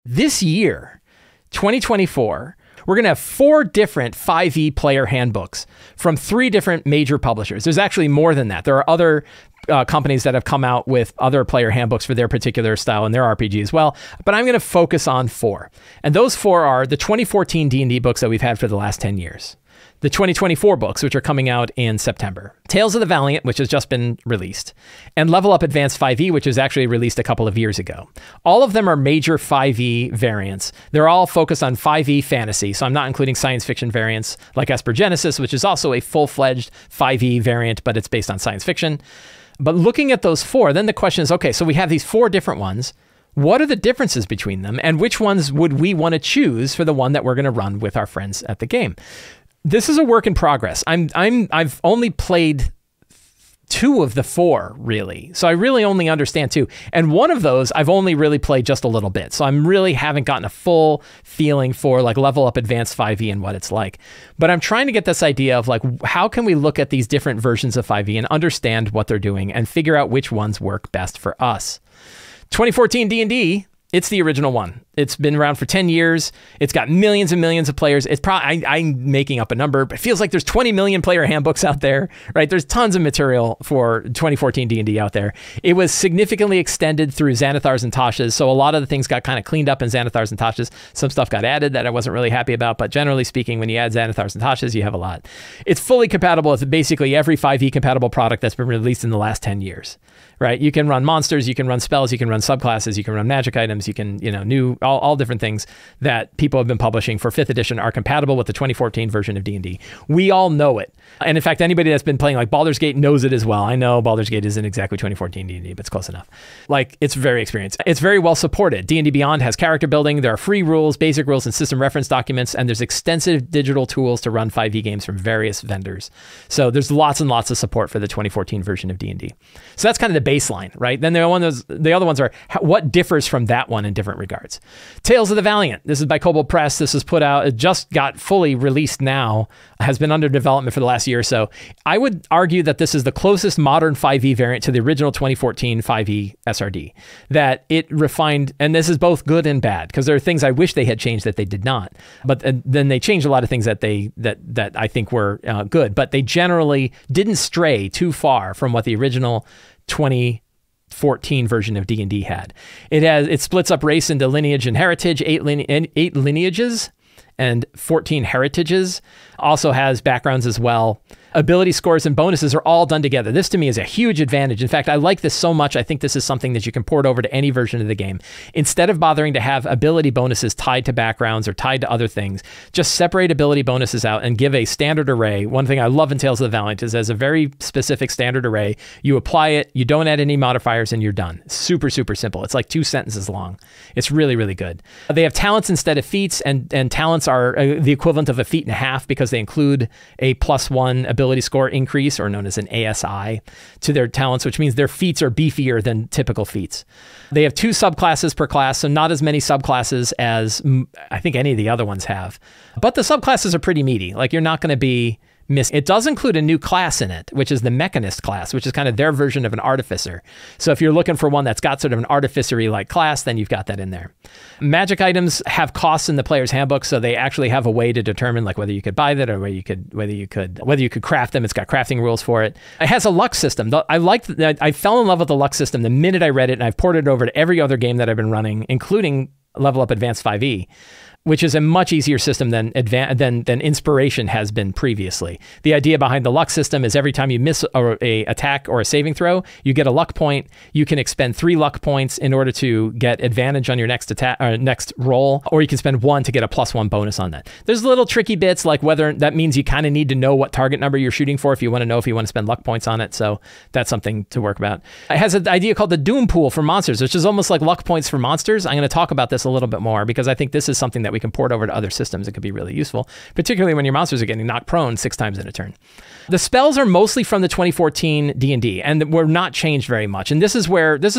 This year, 2024, we're going to have 4 different 5e player handbooks from 3 different major publishers. There's actually more than that. There are other companies that have come out with other player handbooks for their particular style and their RPG as well, but I'm going to focus on 4. And those 4 are the 2014 D&D books that we've had for the last 10 years. The 2024 books, which are coming out in September. Tales of the Valiant, which has just been released. And Level Up Advanced 5e, which was actually released a couple of years ago. All of them are major 5e variants. They're all focused on 5e fantasy, so I'm not including science fiction variants like Esper Genesis, which is also a full-fledged 5e variant, but it's based on science fiction. But looking at those 4, then the question is, okay, so we have these 4 different ones. What are the differences between them? And which ones would we want to choose for the one that we're going to run with our friends at the game? This is a work in progress. I've only played 2 of the 4, really. So I really only understand 2. And one of those, I've only really played just a little bit. So I'm really haven't gotten a full feeling for like Level Up Advanced 5e and what it's like. But I'm trying to get this idea of like, how can we look at these different versions of 5e and understand what they're doing and figure out which ones work best for us. 2014 D&D, it's the original one. It's been around for 10 years. It's got millions and millions of players. It's probably, I'm making up a number, but it feels like there's 20 million player handbooks out there, right? There's tons of material for 2014 D&D out there. It was significantly extended through Xanathars and Tasha's, so a lot of the things got kind of cleaned up in Xanathars and Tasha's. Some stuff got added that I wasn't really happy about, but generally speaking, when you add Xanathars and Tasha's, you have a lot. It's fully compatible with basically every 5e compatible product that's been released in the last 10 years, right? You can run monsters, you can run spells, you can run subclasses, you can run magic items, you can, all different things that people have been publishing for 5th edition are compatible with the 2014 version of D&D. We all know it. And in fact, anybody that's been playing like Baldur's Gate knows it as well. I know Baldur's Gate isn't exactly 2014 D&D, but it's close enough. Like, it's very experienced. It's very well supported. D&D Beyond has character building. There are free rules, basic rules, and system reference documents, and there's extensive digital tools to run 5e games from various vendors. So there's lots and lots of support for the 2014 version of D&D. So that's kind of the baseline, right? Then the other ones are what differs from that one in different regards. Tales of the Valiant. This is by Kobold Press. This is put out, it just got fully released now, has been under development for the last year or so. I would argue that this is the closest modern 5e variant to the original 2014 5e SRD. That it refined, and this is both good and bad, because there are things I wish they had changed that they did not. But then they changed a lot of things that that I think were good, but they generally didn't stray too far from what the original 2014 version of D&D had. It splits up race into lineage and heritage, 8 lineages and 14 heritages. Also has backgrounds as well. Ability scores and bonuses are all done together. This to me is a huge advantage. In fact, I like this so much. I think this is something that you can port over to any version of the game. Instead of bothering to have ability bonuses tied to backgrounds or tied to other things, just separate ability bonuses out and give a standard array. One thing I love in Tales of the Valiant is as a very specific standard array, you apply it, you don't add any modifiers, and you're done. Super, super simple. It's like 2 sentences long. It's really, really good. They have talents instead of feats, and talents are the equivalent of a feat and a half because they include a +1 ability score increase, or known as an ASI, to their talents, which means their feats are beefier than typical feats. They have 2 subclasses per class, so not as many subclasses as I think any of the other ones have. But the subclasses are pretty meaty. Like, you're not going to be missing. It does include a new class in it, which is the Mechanist class, which is kind of their version of an artificer. So if you're looking for one that's got sort of an artificery-like class, then you've got that in there. Magic items have costs in the player's handbook, so they actually have a way to determine like whether you could buy that or whether you could craft them. It's got crafting rules for it. It has a luck system. I fell in love with the luck system the minute I read it, and I've ported it over to every other game that I've been running, including Level Up Advanced 5e. Which is a much easier system than Inspiration has been previously. The idea behind the luck system is every time you miss a attack or a saving throw, you get a luck point. You can expend 3 luck points in order to get advantage on your next attack or next roll, or you can spend 1 to get a +1 bonus on that. There's little tricky bits, like whether that means you kind of need to know what target number you're shooting for if you want to know if you want to spend luck points on it. So that's something to work about. It has an idea called the Doom Pool for monsters, which is almost like luck points for monsters. I'm going to talk about this a little bit more because I think this is something that we can port over to other systems. It could be really useful, particularly when your monsters are getting knocked prone 6 times in a turn. The spells are mostly from the 2014 D&D and were not changed very much. And this is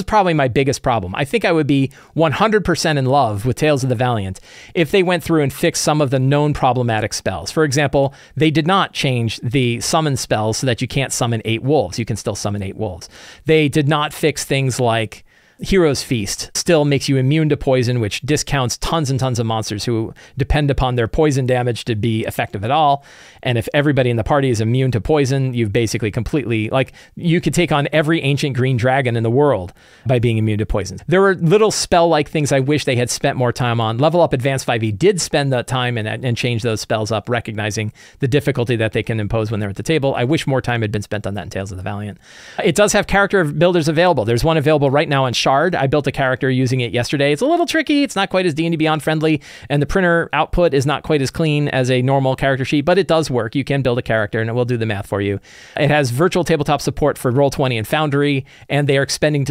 probably my biggest problem. I think I would be 100% in love with Tales of the Valiant if they went through and fixed some of the known problematic spells. For example, they did not change the summon spells so that you can't summon 8 wolves. You can still summon 8 wolves. They did not fix things like Hero's Feast still makes you immune to poison, which discounts tons and tons of monsters who depend upon their poison damage to be effective at all. And if everybody in the party is immune to poison, you've basically completely, like, you could take on every ancient green dragon in the world by being immune to poison. There were little spell-like things I wish they had spent more time on. Level Up Advanced 5e did spend that time and change those spells up, recognizing the difficulty that they can impose when they're at the table. I wish more time had been spent on that in Tales of the Valiant. It does have character builders available. There's one available right now on Shard. I built a character using it yesterday. It's a little tricky. It's not quite as D&D Beyond friendly, and the printer output is not quite as clean as a normal character sheet, but it does work. You can build a character, and it will do the math for you. It has virtual tabletop support for Roll20 and Foundry, and they are expanding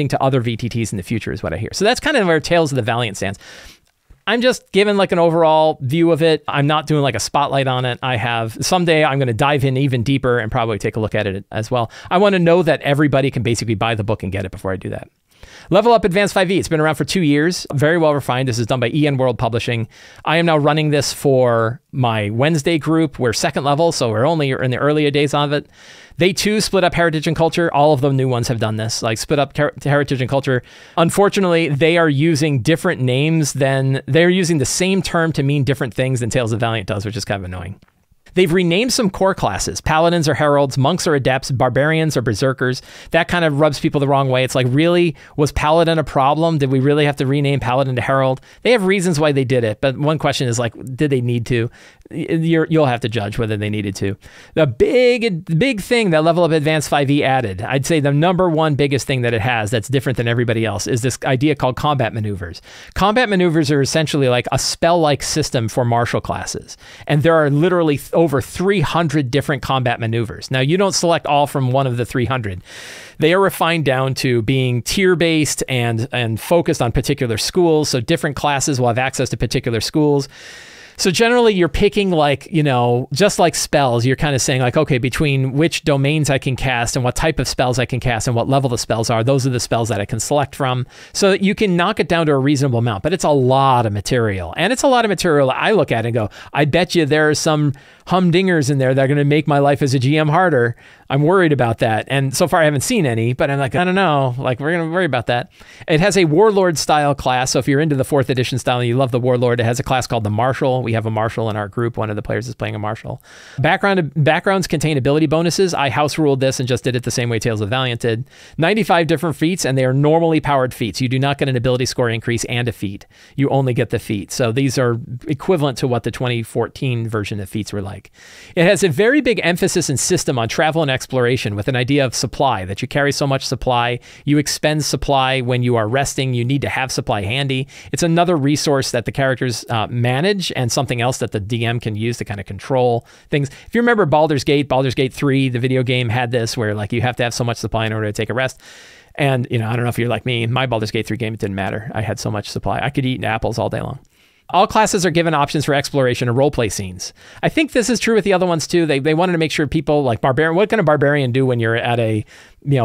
to other VTTs in the future, is what I hear. So that's kind of where Tales of the Valiant stands. I'm just giving like an overall view of it. I'm not doing like a spotlight on it. Someday I'm going to dive in even deeper and probably take a look at it as well. I want to know that everybody can basically buy the book and get it before I do that. Level Up Advanced 5e. It's been around for 2 years. Very well refined. This is done by EN World Publishing. I am now running this for my Wednesday group. We're second level, so we're only in the earlier days of it. They too split up heritage and culture. All of the new ones have done this, like split up heritage and culture. Unfortunately, they are using different names they're using the same term to mean different things than Tales of Valiant does, which is kind of annoying. They've renamed some core classes. Paladins or heralds, monks or adepts, barbarians or berserkers. That kind of rubs people the wrong way. It's like, really? Was paladin a problem? Did we really have to rename paladin to herald? They have reasons why they did it, but one question is like, did they need to? You'll have to judge whether they needed to. The big thing that Level Up Advanced 5e added, I'd say the number one biggest thing that it has that's different than everybody else, is this idea called combat maneuvers. Combat maneuvers are essentially like a spell-like system for martial classes. And there are literally over 300 different combat maneuvers. Now, you don't select all from one of the 300. They are refined down to being tier-based and focused on particular schools. So different classes will have access to particular schools. So generally you're picking like, just like spells, you're kind of saying like, okay, between which domains I can cast and what type of spells I can cast and what level the spells are, those are the spells that I can select from. So you can knock it down to a reasonable amount, but it's a lot of material. And it's a lot of material I look at and go, I bet you there are some humdingers in there that are going to make my life as a GM harder. I'm worried about that. And so far I haven't seen any, but I'm like, I don't know, like we're going to worry about that. It has a warlord style class. So if you're into the 4th edition style and you love the warlord, it has a class called the marshal. We have a marshal in our group. One of the players is playing a marshal. Backgrounds contain ability bonuses. I house ruled this and just did it the same way Tales of Valiant did. 95 different feats, and they are normally powered feats. You do not get an ability score increase and a feat. You only get the feat. So these are equivalent to what the 2014 version of feats were like. It has a very big emphasis and system on travel and exploration with an idea of supply, that you carry so much supply. You expend supply when you are resting. You need to have supply handy. It's another resource that the characters manage, and something else that the DM can use to kind of control things. If you remember Baldur's Gate 3, the video game had this where like you have to have so much supply in order to take a rest. And, I don't know if you're like me, in my Baldur's Gate 3 game, it didn't matter. I had so much supply. I could eat apples all day long. All classes are given options for exploration and roleplay scenes. I think this is true with the other ones too. They wanted to make sure people like barbarian. What can a barbarian do when you're at a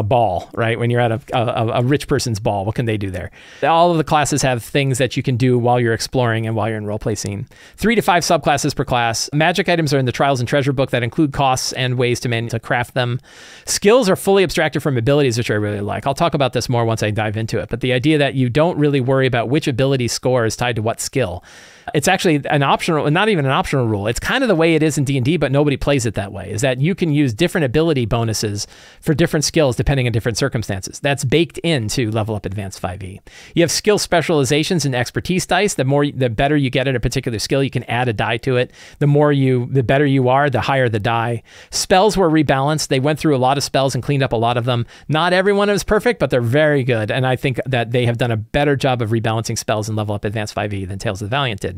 ball, right? When you're at a rich person's ball, what can they do there? All of the classes have things that you can do while you're exploring and while you're in roleplay scene. 3 to 5 subclasses per class. Magic items are in the Trials and Treasure book that include costs and ways to craft them. Skills are fully abstracted from abilities, which I really like. I'll talk about this more once I dive into it. But the idea that you don't really worry about which ability score is tied to what skill. It's actually an optional, not even an optional rule. It's kind of the way it is in D&D, but nobody plays it that way, is that you can use different ability bonuses for different skills depending on different circumstances. That's baked into Level Up Advanced 5e. You have skill specializations and expertise dice. The better you get at a particular skill, you can add a die to it. The better you are, the higher the die. Spells were rebalanced. They went through a lot of spells and cleaned up a lot of them. Not everyone is perfect, but they're very good. And I think that they have done a better job of rebalancing spells in Level Up Advanced 5e than Tales of the Valiant did.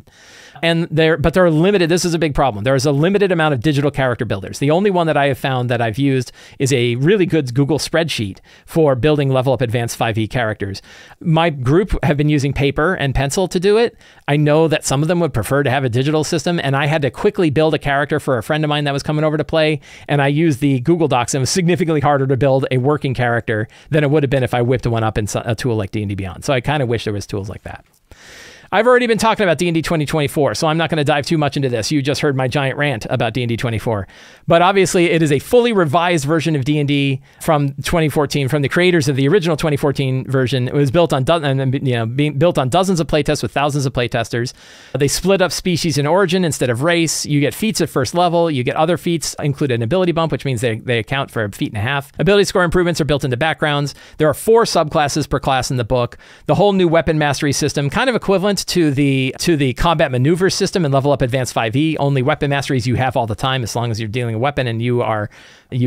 And they're limited. This is a big problem. There is a limited amount of digital character builders. The only one that I have found that I've used is a really good Google spreadsheet for building Level Up Advanced 5e characters. My group have been using paper and pencil to do it. I know that some of them would prefer to have a digital system, and I had to quickly build a character for a friend of mine that was coming over to play, and I used the Google Docs, and it was significantly harder to build a working character than it would have been if I whipped one up in a tool like D&D Beyond. So I kind of wish there was tools like that. I've already been talking about D&D 2024, so I'm not going to dive too much into this. You just heard my giant rant about D&D 24. But obviously, it is a fully revised version of D&D from 2014, from the creators of the original 2014 version. It was built on being built on dozens of playtests with thousands of playtesters. They split up species and origin instead of race. You get feats at first level. You get other feats, include an ability bump, which means they account for a feat and a half. Ability score improvements are built into backgrounds. There are 4 subclasses per class in the book. The whole new weapon mastery system, kind of equivalent to the combat maneuver system in Level Up Advanced 5e. Only weapon masteries you have all the time. As long as you're dealing a weapon and you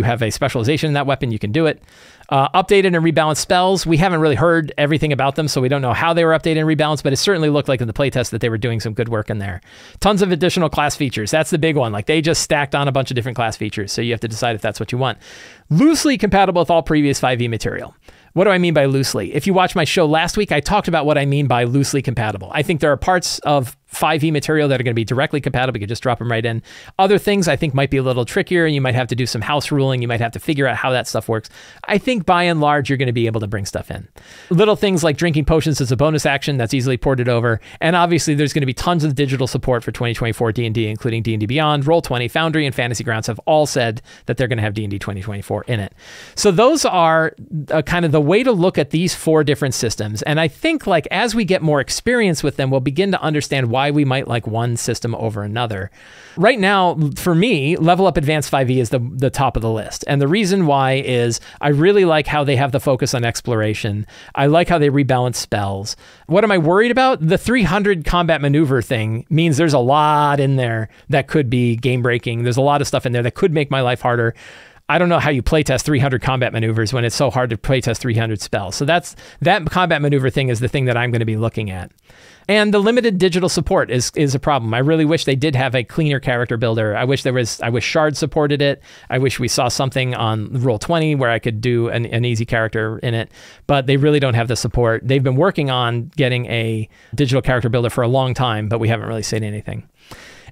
have a specialization in that weapon, you can do it. Updated and rebalanced spells. We haven't really heard everything about them, so we don't know how they were updated and rebalanced, but it certainly looked like in the playtest that they were doing some good work in there. Tons of additional class features. That's the big one. Like, they just stacked on a bunch of different class features, so you have to decide if that's what you want. Loosely compatible with all previous 5e material. What do I mean by loosely? If you watched my show last week, I talked about what I mean by loosely compatible. I think there are parts of 5e material that are going to be directly compatible. You can just drop them right in. Other things I think might be a little trickier, and you might have to do some house ruling. You might have to figure out how that stuff works. I think by and large, you're going to be able to bring stuff in. Little things like drinking potions as a bonus action, that's easily ported over. And obviously, there's going to be tons of digital support for 2024 D&D, including D&D Beyond, Roll20, Foundry, and Fantasy Grounds have all said that they're going to have D&D 2024 in it. So those are kind of the way to look at these 4 different systems. And I think, like, as we get more experience with them, we'll begin to understand why we might like one system over another. Right now, for me, Level Up Advanced 5e is the top of the list. And the reason why is I really like how they have the focus on exploration. I like how they rebalance spells. What am I worried about? The 300 combat maneuver thing means there's a lot in there that could be game breaking. There's a lot of stuff in there that could make my life harder. I don't know how you playtest 300 combat maneuvers when it's so hard to playtest 300 spells. So that combat maneuver thing is the thing that I'm going to be looking at. And the limited digital support is a problem. I really wish they did have a cleaner character builder. I wish Shard supported it. I wish we saw something on Roll20 where I could do an easy character in it, but they really don't have the support. They've been working on getting a digital character builder for a long time, but we haven't really seen anything.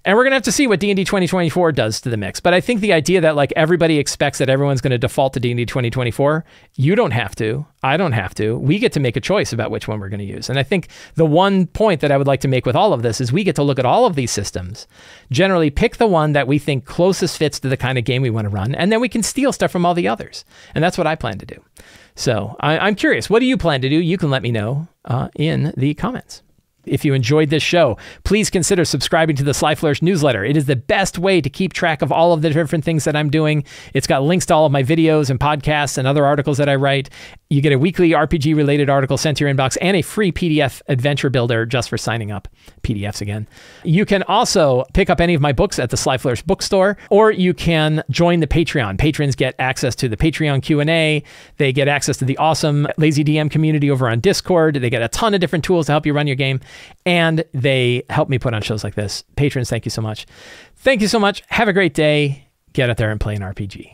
And we're going to have to see what D&D 2024 does to the mix. But I think the idea that, like, everybody expects that everyone's going to default to D&D 2024, you don't have to. I don't have to. We get to make a choice about which one we're going to use. And I think the one point that I would like to make with all of this is we get to look at all of these systems, generally pick the one that we think closest fits to the kind of game we want to run, and then we can steal stuff from all the others. And that's what I plan to do. So I'm curious. What do you plan to do? You can let me know in the comments. If you enjoyed this show, please consider subscribing to the Sly Flourish newsletter. It is the best way to keep track of all of the different things that I'm doing. It's got links to all of my videos and podcasts and other articles that I write. You get a weekly RPG-related article sent to your inbox and a free PDF adventure builder just for signing up. PDFs again. You can also pick up any of my books at the Sly Flourish bookstore, or you can join the Patreon. Patrons get access to the Patreon Q&A. They get access to the awesome Lazy DM community over on Discord. They get a ton of different tools to help you run your game. And they help me put on shows like this. Patrons, thank you so much. Thank you so much. Have a great day. Get out there and play an RPG.